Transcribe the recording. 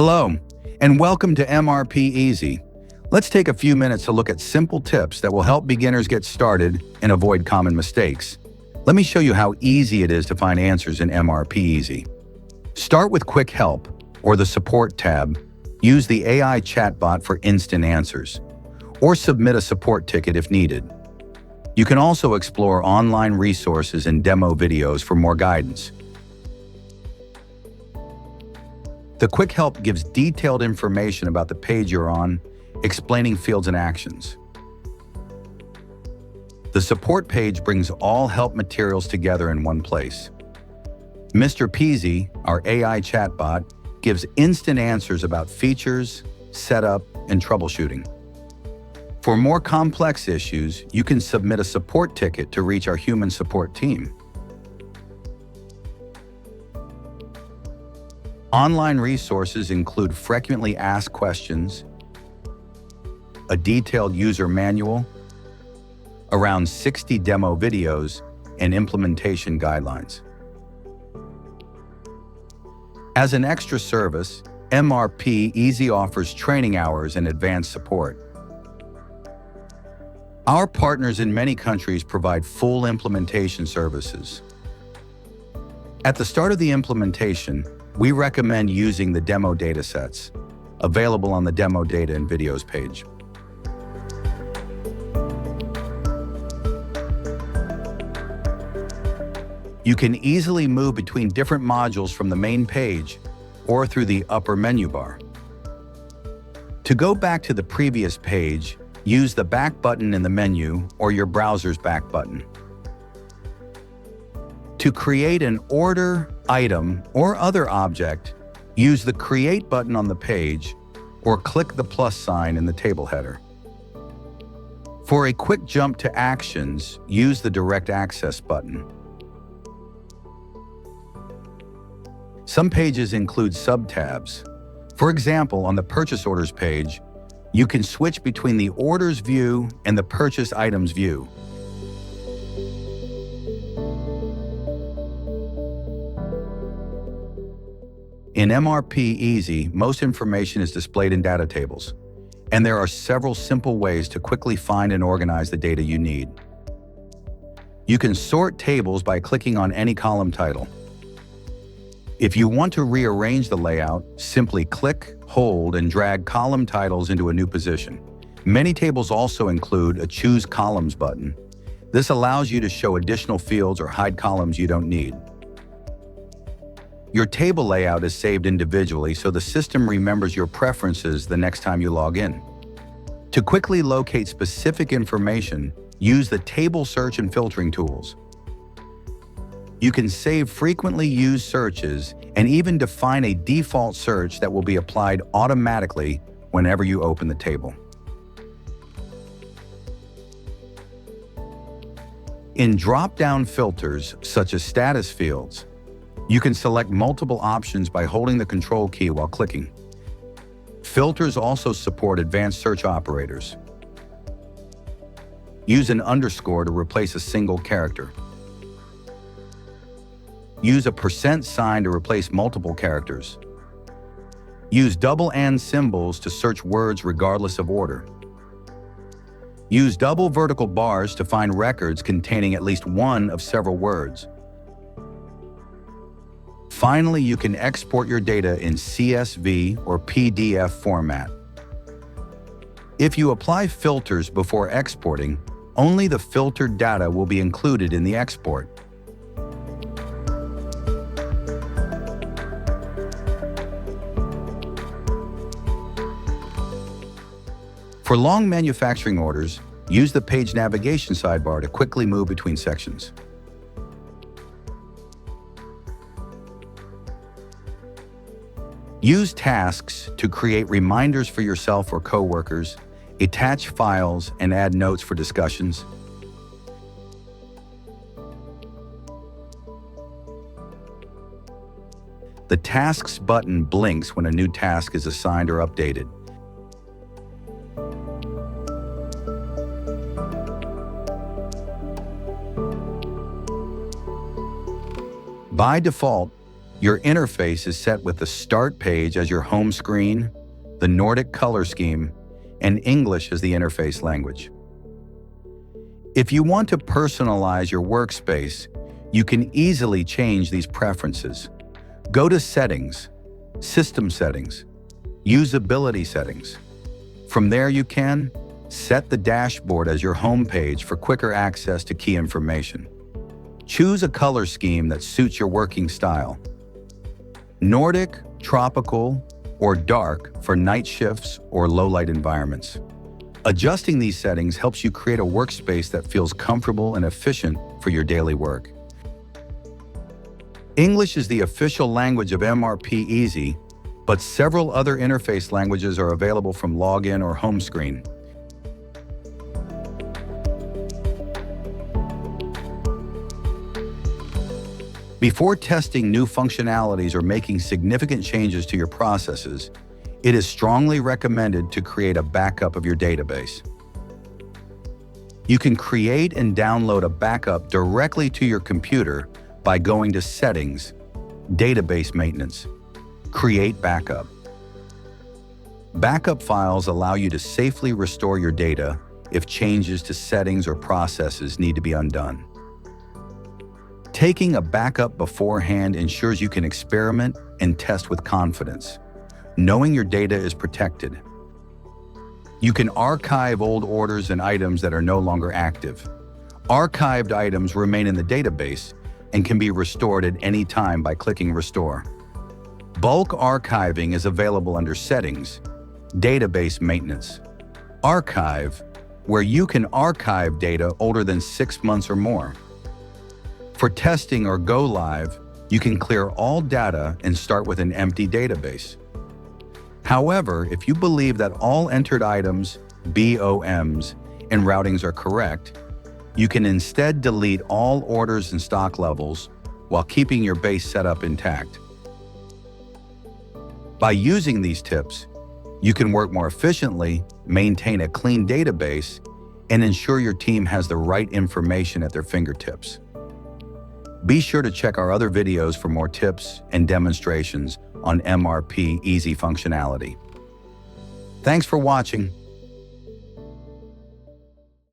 Hello, and welcome to MRPeasy. Let's take a few minutes to look at simple tips that will help beginners get started and avoid common mistakes. Let me show you how easy it is to find answers in MRPeasy. Start with Quick Help, or the Support tab. Use the AI chatbot for instant answers, or submit a support ticket if needed. You can also explore online resources and demo videos for more guidance. The Quick Help gives detailed information about the page you're on, explaining fields and actions. The Support page brings all help materials together in one place. MrPeasy, our AI chatbot, gives instant answers about features, setup, and troubleshooting. For more complex issues, you can submit a support ticket to reach our human support team. Online resources include frequently asked questions, a detailed user manual, around 60 demo videos, and implementation guidelines. As an extra service, MRPeasy offers training hours and advanced support. Our partners in many countries provide full implementation services. At the start of the implementation, we recommend using the demo datasets, available on the Demo Data and Videos page. You can easily move between different modules from the main page or through the upper menu bar. To go back to the previous page, use the back button in the menu or your browser's back button. To create an order, item, or other object, use the Create button on the page or click the plus sign in the table header. For a quick jump to actions, use the Direct Access button. Some pages include sub-tabs. For example, on the Purchase Orders page, you can switch between the Orders view and the Purchase Items view. In MRPeasy, most information is displayed in data tables, and there are several simple ways to quickly find and organize the data you need. You can sort tables by clicking on any column title. If you want to rearrange the layout, simply click, hold, and drag column titles into a new position. Many tables also include a Choose Columns button. This allows you to show additional fields or hide columns you don't need. Your table layout is saved individually, so the system remembers your preferences the next time you log in. To quickly locate specific information, use the Table Search and Filtering tools. You can save frequently used searches and even define a default search that will be applied automatically whenever you open the table. In drop-down filters, such as status fields, you can select multiple options by holding the Control key while clicking. Filters also support advanced search operators. Use an underscore to replace a single character. Use a % sign to replace multiple characters. Use double and symbols to search words regardless of order. Use double vertical bars to find records containing at least one of several words. Finally, you can export your data in CSV or PDF format. If you apply filters before exporting, only the filtered data will be included in the export. For long manufacturing orders, use the page navigation sidebar to quickly move between sections. Use tasks to create reminders for yourself or coworkers, attach files, and add notes for discussions. The Tasks button blinks when a new task is assigned or updated. By default, Your interface is set with the Start page as your home screen, the Nordic color scheme, and English as the interface language. If you want to personalize your workspace, you can easily change these preferences. Go to Settings, System Settings, Usability Settings. From there you can set the dashboard as your home page for quicker access to key information. Choose a color scheme that suits your working style. Nordic, tropical, or dark for night shifts or low-light environments. Adjusting these settings helps you create a workspace that feels comfortable and efficient for your daily work. English is the official language of MRPeasy, but several other interface languages are available from login or home screen. Before testing new functionalities or making significant changes to your processes, it is strongly recommended to create a backup of your database. You can create and download a backup directly to your computer by going to Settings, Database Maintenance, Create Backup. Backup files allow you to safely restore your data if changes to settings or processes need to be undone. Taking a backup beforehand ensures you can experiment and test with confidence, knowing your data is protected. You can archive old orders and items that are no longer active. Archived items remain in the database and can be restored at any time by clicking Restore. Bulk archiving is available under Settings, Database Maintenance, Archive, where you can archive data older than 6 months or more. For testing or go live, you can clear all data and start with an empty database. However, if you believe that all entered items, BOMs, and routings are correct, you can instead delete all orders and stock levels while keeping your base setup intact. By using these tips, you can work more efficiently, maintain a clean database, and ensure your team has the right information at their fingertips. Be sure to check our other videos for more tips and demonstrations on MRPeasy functionality. Thanks for watching.